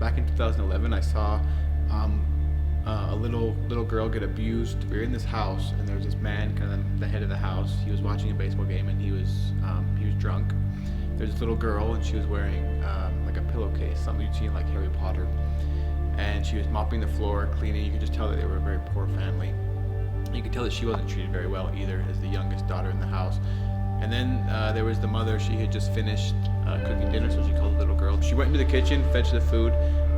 back in 2011, I saw a little girl get abused. We were in this house, and there was this man, kind of the head of the house. He was watching a baseball game, and he was drunk. There's this little girl, and she was wearing like a pillowcase, something you'd see in like Harry Potter. And she was mopping the floor, cleaning. You could just tell that they were a very poor family. You could tell that she wasn't treated very well either, as the youngest daughter in the house. And then there was the mother. She had just finished cooking dinner, so she called the little girl. She went into the kitchen, fetched the food.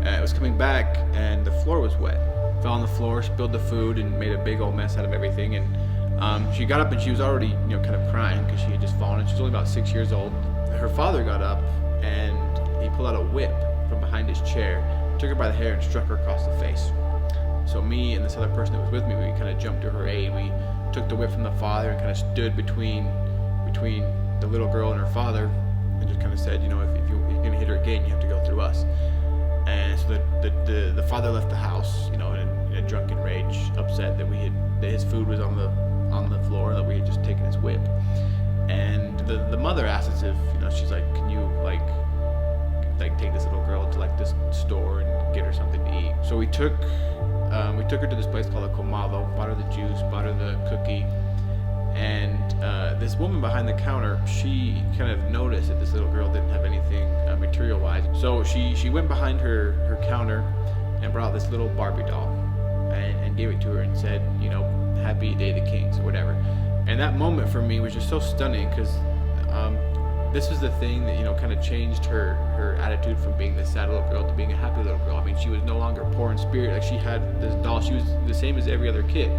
It was coming back, and the floor was wet. Fell on the floor, spilled the food, and made a big old mess out of everything. And she got up, and she was already, kind of crying because she had just fallen. And she was only about 6 years old. Her father got up, and he pulled out a whip from behind his chair, took her by the hair, and struck her across the face. So me and this other person that was with me, we kind of jumped to her aid. We took the whip from the father and kind of stood between the little girl and her father, and just kind of said, if you're going to hit her again, you have to go through us. And so the father left the house, in a drunken rage, upset that his food was on the floor, that we had just taken his whip. And the mother asked us if, she's like, can you like take this little girl to like this store and get her something to eat? So we took her to this place called a Comado, bought her the juice, bought her the cookie. And this woman behind the counter, she kind of noticed that this little girl didn't have anything material-wise. So she went behind her counter and brought this little Barbie doll and gave it to her and said, Happy Day of the Kings, or whatever. And that moment for me was just so stunning, because this was the thing that, kind of changed her attitude from being this sad little girl to being a happy little girl. I mean, she was no longer poor in spirit. Like, she had this doll. She was the same as every other kid.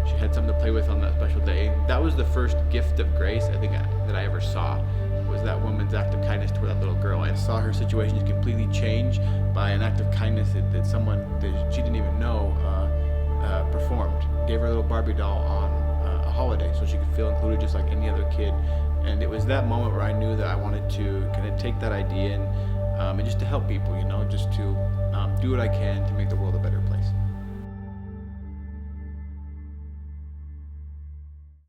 She had something to play with on that special day. And that was the first gift of grace, I think, that I ever saw, was that woman's act of kindness toward that little girl. I saw her situation just completely change by an act of kindness that someone that she didn't even know performed. Gave her a little Barbie doll on a holiday so she could feel included just like any other kid. And it was that moment where I knew that I wanted to kind of take that idea and just to help people, just to do what I can to make the world a better